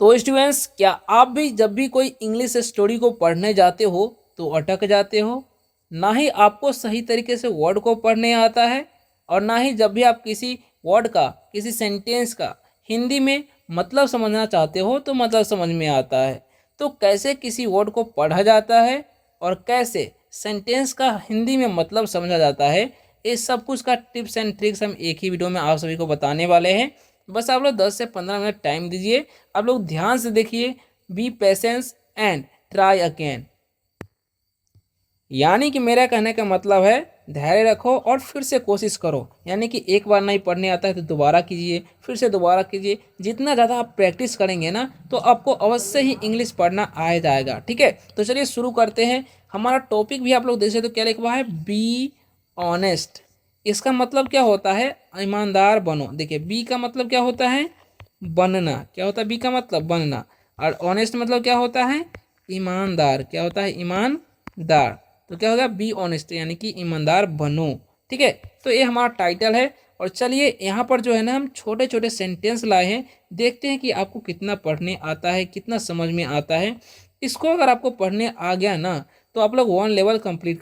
तो स्टूडेंट्स, क्या आप भी जब भी कोई इंग्लिश स्टोरी को पढ़ने जाते हो तो अटक जाते हो? ना ही आपको सही तरीके से वर्ड को पढ़ने आता है, और ना ही जब भी आप किसी वर्ड का, किसी सेंटेंस का हिंदी में मतलब समझना चाहते हो तो मतलब समझ में आता है। तो कैसे किसी वर्ड को पढ़ा जाता है और कैसे सेंटेंस का हिंदी में मतलब समझा जाता है, इस सब कुछ का टिप्स एंड ट्रिक्स हम एक ही वीडियो में आप सभी को बताने वाले हैं। बस आप लोग 10 से 15 मिनट टाइम दीजिए, आप लोग ध्यान से देखिए। B patience and try again. यानी कि मेरा कहने का मतलब है, धैर्य रखो और फिर से कोशिश करो। यानी कि एक बार नहीं पढ़ने आता है तो दोबारा कीजिए, फिर से दोबारा कीजिए। जितना ज़्यादा आप प्रैक्टिस करेंगे ना, तो आपको अवश्य ही इंग्लिश पढ़ना आ जाएगा। ठीक है, तो चलिए शुरू करते हैं। हमारा टॉपिक भी आप लोग देख सकते हो, क्या लिखा हुआ है, बी ऑनेस्ट। इसका मतलब क्या होता है, ईमानदार बनो। देखिए, बी का मतलब क्या होता है, बनना। क्या होता है बी का मतलब, बनना। और ऑनेस्ट मतलब क्या होता है, ईमानदार। क्या होता है, ईमानदार। तो क्या होगा, बी ऑनेस्ट, यानी कि ईमानदार बनो। ठीक है, तो ये हमारा टाइटल है। और चलिए यहाँ पर जो है ना, हम छोटे छोटे सेंटेंस लाए हैं। देखते हैं कि आपको कितना पढ़ने आता है, कितना समझ में आता है। इसको अगर आपको पढ़ने आ गया ना, तो आप लोग 1 लेवल कंप्लीट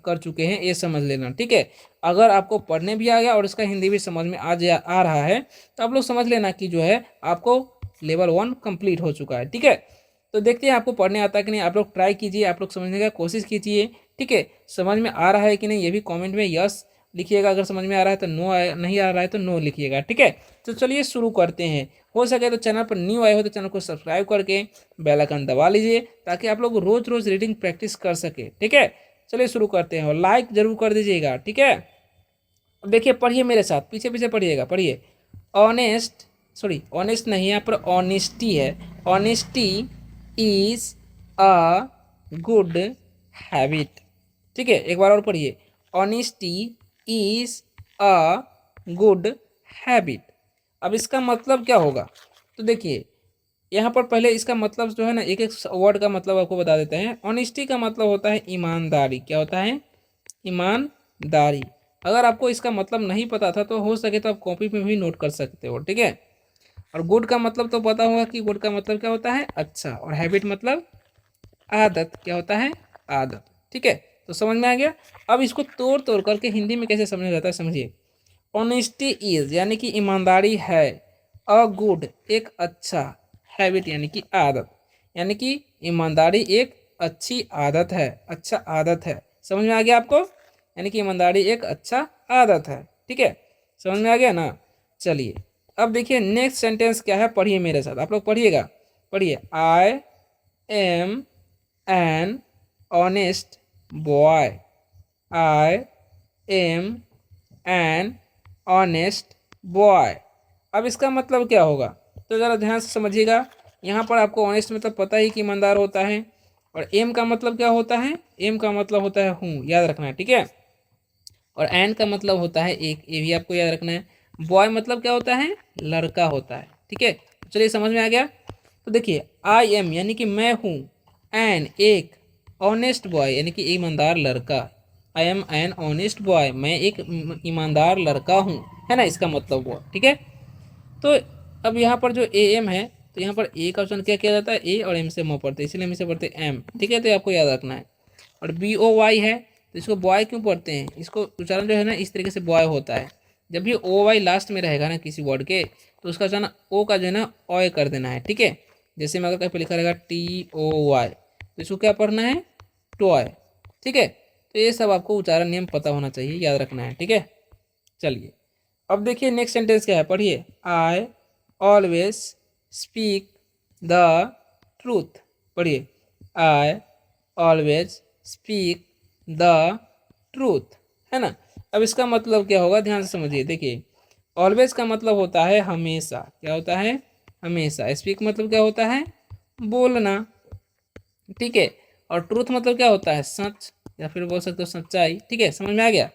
कर चुके हैं, ये समझ लेना। ठीक है, अगर आपको पढ़ने भी आ गया और इसका हिंदी भी समझ में आ रहा है, तो आप लोग समझ लेना कि जो है आपको लेवल 1 कंप्लीट हो चुका है। ठीक है, तो देखते हैं आपको पढ़ने आता है कि नहीं। आप लोग ट्राई कीजिए, आप लोग समझने का कोशिश कीजिए। ठीक है, समझ में आ रहा है कि नहीं, ये भी कमेंट में यस लिखिएगा। अगर समझ में आ रहा है तो नो, नहीं आ रहा है तो नो लिखिएगा। ठीक है, तो चलिए शुरू करते हैं। हो सके तो चैनल पर न्यू आए हो तो चैनल को सब्सक्राइब करके बेल आइकन दबा लीजिए, ताकि आप लोग रोज रोज रीडिंग प्रैक्टिस कर सके। ठीक है, चलिए शुरू करते हैं, और लाइक जरूर कर दीजिएगा। ठीक है, अब देखिए, पढ़िए मेरे साथ, पीछे पीछे पढ़िएगा, पढ़िए। ऑनेस्ट, सॉरी ऑनेस्ट नहीं, यहाँ पर ऑनेस्टी है। Honesty is a good habit. ठीक है, एक बार और पढ़िए। Honesty is a good habit. अब इसका मतलब क्या होगा, तो देखिए यहाँ पर पहले इसका मतलब जो है ना, एक एक वर्ड का मतलब आपको बता देते हैं। ऑनेस्टी का मतलब होता है ईमानदारी। क्या होता है, ईमानदारी। अगर आपको इसका मतलब नहीं पता था तो हो सके तो आप कॉपी में भी नोट कर सकते हो। ठीक है, और गुड का मतलब तो पता होगा कि गुड का मतलब क्या होता है, अच्छा। और हैबिट मतलब आदत। क्या होता है, आदत। ठीक है, तो समझ में आ गया। अब इसको तोड़ तोड़ करके हिंदी में कैसे समझा जाता है, समझिए। ऑनेस्टी इज यानी कि ईमानदारी है, अ गुड एक अच्छा, हैबिट यानी कि आदत। यानी कि ईमानदारी एक अच्छी आदत है, अच्छा आदत है। समझ में आ गया आपको, यानी कि ईमानदारी एक अच्छा आदत है। ठीक है, समझ में आ गया ना। चलिए, अब देखिए नेक्स्ट सेंटेंस क्या है, पढ़िए मेरे साथ, आप लोग पढ़िएगा। पढ़िए, I am an honest boy. I am an honest boy. अब इसका मतलब क्या होगा, तो ज़रा ध्यान से समझिएगा। यहाँ पर आपको ऑनेस्ट मतलब पता ही कि ईमानदार होता है। और एम का मतलब क्या होता है, एम का मतलब होता है हूँ, याद रखना है। ठीक है, और एन का मतलब होता है एक, ये भी आपको याद रखना है। बॉय मतलब क्या होता है, लड़का होता है। ठीक है, तो चलिए समझ में आ गया। तो देखिए, आई एम यानी कि मैं हूँ, एन एक, ऑनेस्ट बॉय यानी कि ईमानदार लड़का। I am an honest boy, मैं एक ईमानदार लड़का हूँ, है ना, इसका मतलब हुआ। ठीक है, तो अब यहाँ पर जो ए एम है, तो यहाँ पर ए का ऑप्शन क्या किया जाता है, ए और एम से मुँह पढ़ते, इसलिए हम इसे पढ़ते एम। ठीक है, तो आपको याद रखना है। और बी ओ वाई है, तो इसको बॉय क्यों पढ़ते हैं, इसको उच्चारण जो है ना इस तरीके से बॉय होता है। जब भी ओ वाई लास्ट में रहेगा ना किसी वर्ड के, तो उसका जो है ना ओ का जो है ना ऑय कर देना है। ठीक है, जैसे में अगर कहीं पर लिखा रहेगा टी ओ वाई, तो इसको क्या पढ़ना है, टॉय। ठीक है, तो ये सब आपको उच्चारण नियम पता होना चाहिए, याद रखना है। ठीक है, चलिए, अब देखिए नेक्स्ट सेंटेंस क्या है, पढ़िए। I always speak the truth. पढ़िए, I always speak the truth, है ना। अब इसका मतलब क्या होगा, ध्यान से समझिए। देखिए, ऑलवेज का मतलब होता है हमेशा। क्या होता है, हमेशा। स्पीक मतलब क्या होता है, बोलना। ठीक है, और ट्रूथ मतलब क्या होता है, सच, या फिर बोल सकते हो सच्चाई। ठीक है, समझ में आ गया।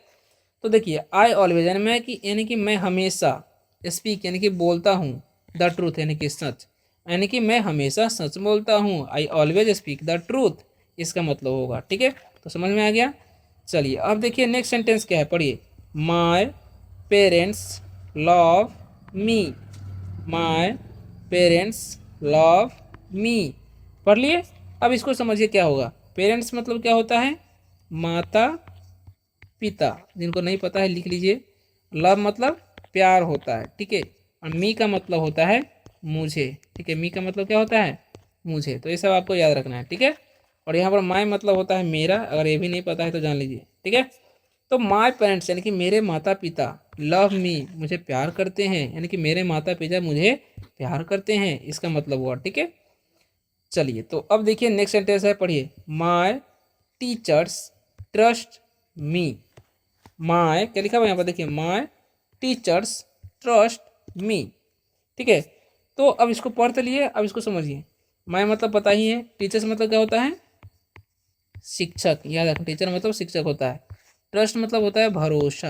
तो देखिए, आई ऑलवेज यानी कि मैं हमेशा, स्पीक यानी कि बोलता हूँ, द ट्रूथ यानी कि सच, यानी कि मैं हमेशा सच बोलता हूँ। आई ऑलवेज स्पीक द ट्रूथ, इसका मतलब होगा। ठीक है, तो समझ में आ गया। चलिए, अब देखिए नेक्स्ट सेंटेंस क्या है, पढ़िए। My parents love me. My parents love me. पढ़ लिए। अब इसको समझिए क्या होगा। पेरेंट्स मतलब क्या होता है, माता पिता, जिनको नहीं पता है लिख लीजिए। लव मतलब प्यार होता है, ठीक है। और मी का मतलब होता है मुझे, ठीक है। मी का मतलब क्या होता है, मुझे। तो ये सब आपको याद रखना है, ठीक है। और यहाँ पर माई मतलब होता है मेरा, अगर ये भी नहीं पता है तो जान लीजिए, ठीक है। तो माई पेरेंट्स यानी कि मेरे माता पिता, लव मी मुझे प्यार करते हैं, यानी कि मेरे माता पिता मुझे प्यार करते हैं, इसका मतलब हुआ, ठीक है। चलिए तो अब देखिए नेक्स्ट सेंटेंस है, पढ़िए। My teachers trust me. माई क्या लिखा हुआ है यहाँ पर, देखिए माई टीचर्स ट्रस्ट मी, ठीक है। तो अब इसको पढ़ तो लिए, अब इसको समझिए। माई मतलब पता ही है, टीचर्स मतलब क्या होता है, शिक्षक, याद रखें टीचर मतलब शिक्षक होता है। ट्रस्ट मतलब होता है भरोसा,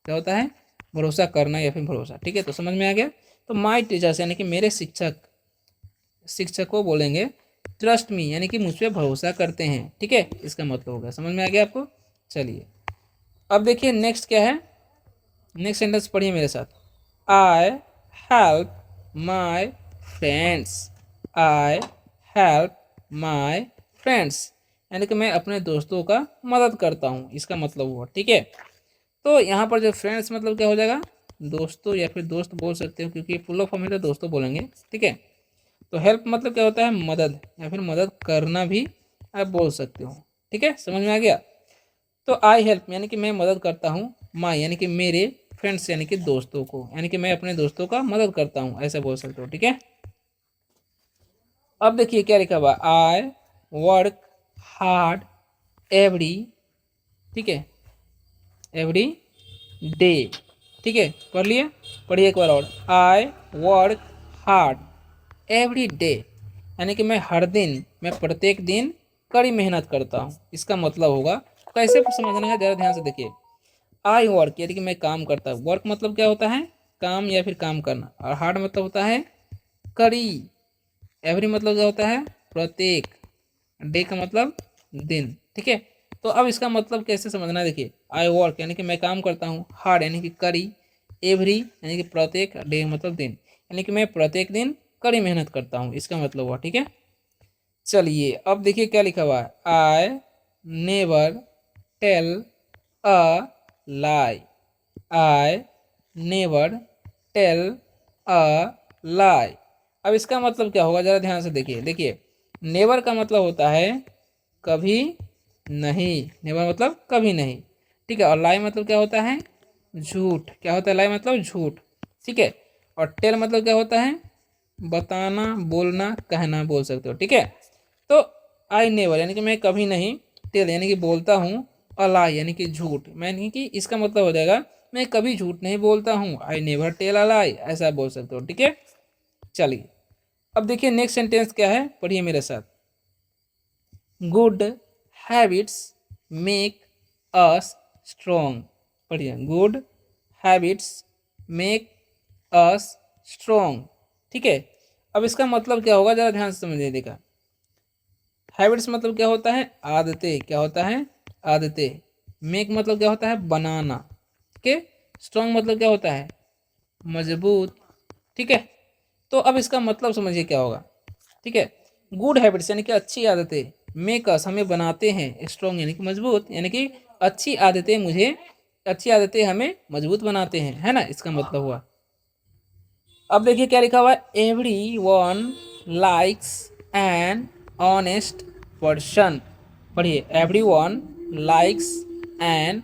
क्या होता है, भरोसा करना या फिर भरोसा, ठीक है। तो समझ में आ गया। तो माई टीचर्स यानी कि मेरे शिक्षक, शिक्षक को बोलेंगे ट्रस्ट मी, यानी कि मुझ पर भरोसा करते हैं, ठीक है। इसका मतलब होगा, समझ में आ गया आपको। चलिए अब देखिए नेक्स्ट क्या है, नेक्स्ट सेंटेंस पढ़िए मेरे साथ। I help my friends. I help my friends, यानी कि मैं अपने दोस्तों का मदद करता हूँ, इसका मतलब हुआ, ठीक है। तो यहाँ पर जो फ्रेंड्स मतलब क्या हो जाएगा, दोस्तों या फिर दोस्त बोल सकते हो, क्योंकि फुल ऑफ फॉर्म है तो दोस्तों बोलेंगे, ठीक है। तो हेल्प मतलब क्या होता है, मदद या फिर मदद करना भी आप बोल सकते हो, ठीक है। समझ में आ गया। तो आई हेल्प यानी कि मैं मदद करता हूँ, माई यानी कि मेरे, फ्रेंड्स यानी कि दोस्तों को, यानी कि मैं अपने दोस्तों का मदद करता हूँ, ऐसा बोल सकते हो, ठीक है। अब देखिए क्या लिखा हुआ, आई वर्क हार्ड एवरी, ठीक है, एवरी डे, ठीक है। पढ़ लिए। पढ़िए एक बार और। I work hard every day, यानी कि मैं हर दिन, मैं प्रत्येक दिन कड़ी मेहनत करता हूँ, इसका मतलब होगा। कैसे समझना है जरा ध्यान से देखिए। आई वर्क यानी कि मैं काम करता हूँ, वर्क मतलब क्या होता है, काम या फिर काम करना, और हार्ड मतलब होता है कड़ी, एवरी मतलब क्या होता है, प्रत्येक, डे का मतलब दिन, ठीक है। तो अब इसका मतलब कैसे समझना है, देखिए। आई वर्क यानी कि मैं काम करता हूँ, हार्ड यानी कि कड़ी, एवरी यानी कि प्रत्येक, डे मतलब दिन, यानी कि मैं प्रत्येक दिन कड़ी मेहनत करता हूँ, इसका मतलब हुआ, ठीक है। चलिए अब देखिए क्या लिखा हुआ है। I never tell a lie. I never tell a lie. अब इसका मतलब क्या होगा, जरा ध्यान से देखिए। देखिए नेवर का मतलब होता है कभी नहीं, नेवर मतलब कभी नहीं, ठीक है। और लाई मतलब क्या होता है, झूठ, क्या होता है लाई मतलब झूठ, ठीक है। और टेल मतलब क्या होता है, बताना, बोलना, कहना बोल सकते हो, ठीक है। तो आई नेवर यानी कि मैं कभी नहीं, टेल यानी कि बोलता हूँ, अलाई यानी कि झूठ, मैं यानी कि इसका मतलब हो जाएगा मैं कभी झूठ नहीं बोलता हूँ, आई नेवर टेल अलाई, ऐसा बोल सकते हो, ठीक है। चलिए अब देखिए नेक्स्ट सेंटेंस क्या है, पढ़िए मेरे साथ। Good habits make us strong. पढ़िए, good habits make us strong, ठीक है। अब इसका मतलब क्या होगा, जरा ध्यान से समझिए। देखा, हैबिट्स मतलब क्या होता है, आदतें, क्या होता है, आदतें। मेक मतलब क्या होता है, बनाना, ठीक है। स्ट्रॉन्ग मतलब क्या होता है, मजबूत, ठीक है। तो अब इसका मतलब समझिए क्या होगा, ठीक है। गुड हैबिट्स यानी कि अच्छी आदतें, मेक अस हमें बनाते हैं, स्ट्रॉन्ग यानी कि मजबूत, यानी कि अच्छी आदतें मुझे, अच्छी आदतें हमें मजबूत बनाते हैं, है ना, इसका मतलब हुआ। अब देखिए क्या लिखा हुआ है, everyone likes an honest person. पढ़िए, everyone likes an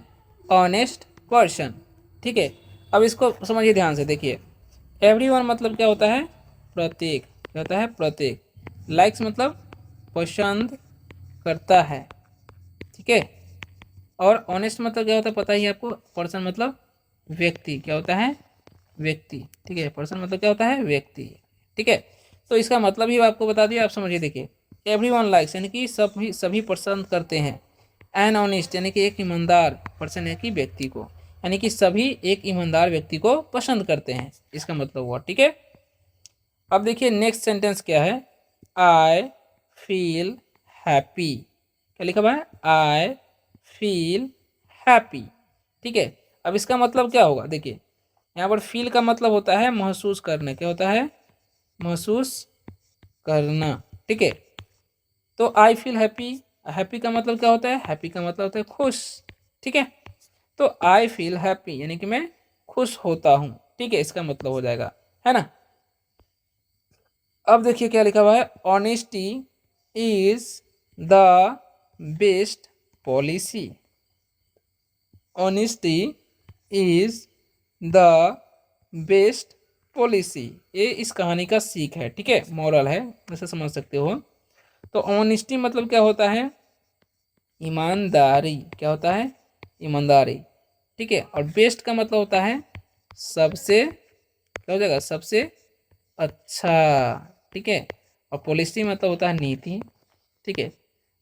honest person, ठीक है। अब इसको समझिए ध्यान से, देखिए। एवरी वन मतलब क्या होता है, प्रत्येक, क्या होता है, प्रत्येक। लाइक्स मतलब पसंद करता है, ठीक है। और ऑनेस्ट मतलब क्या होता है, पता ही है आपको। पर्सन मतलब व्यक्ति, क्या होता है, व्यक्ति, ठीक है। पर्सन मतलब क्या होता है, व्यक्ति, ठीक है। तो इसका मतलब ही आपको बता दिया, आप समझिए। देखिए, एवरी वन लाइक्स यानी कि सभी सभी पसंद करते हैं, एन ऑनेस्ट यानी कि एक ईमानदार पर्सन है कि व्यक्ति को, यानी कि सभी एक ईमानदार व्यक्ति को पसंद करते हैं, इसका मतलब हुआ, ठीक है। अब देखिए नेक्स्ट सेंटेंस क्या है, आई फील हैप्पी। क्या लिखा हुआ है, आई फील हैप्पी, ठीक है। अब इसका मतलब क्या होगा, देखिए। यहाँ पर फील का मतलब होता है महसूस करना, क्या होता है, महसूस करना। ठीक है, तो आई फील हैप्पी, हैप्पी का मतलब क्या होता है, हैप्पी का मतलब होता है खुश। ठीक है, तो आई फील हैप्पी यानी कि मैं खुश होता हूँ। ठीक है, इसका मतलब हो जाएगा, है ना। अब देखिए क्या लिखा हुआ है, honesty is the best policy. Honesty is the best policy, ये इस कहानी का सीख है। ठीक है, मॉरल है, ऐसे समझ सकते हो। तो ऑनेस्टी मतलब क्या होता है, ईमानदारी। क्या होता है, ईमानदारी। ठीक है, और बेस्ट का मतलब होता है सबसे, क्या हो जाएगा, सबसे अच्छा। ठीक है, और पॉलिसी मतलब होता है नीति। ठीक है,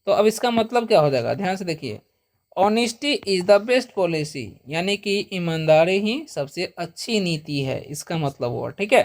तो अब इसका मतलब क्या हो जाएगा, ध्यान से देखिए। Honesty is the best policy यानी कि ईमानदारी ही सबसे अच्छी नीति है, इसका मतलब हुआ। ठीक है,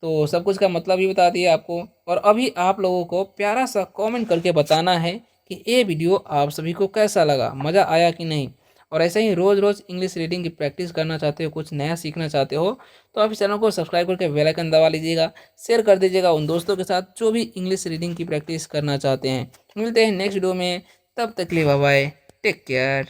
तो सब कुछ का मतलब भी बता दिया आपको। और अभी आप लोगों को प्यारा सा कमेंट करके बताना है कि ये वीडियो आप सभी को कैसा लगा, मज़ा आया कि नहीं। और ऐसे ही रोज़ रोज़ इंग्लिश रीडिंग की प्रैक्टिस करना चाहते हो, कुछ नया सीखना चाहते हो, तो आप इस चैनल को सब्सक्राइब करके बेल आइकन दबा लीजिएगा, शेयर कर दीजिएगा उन दोस्तों के साथ जो भी इंग्लिश रीडिंग की प्रैक्टिस करना चाहते हैं। मिलते हैं नेक्स्ट वीडियो में, तब तक के लिए बाय बाय, टेक केयर।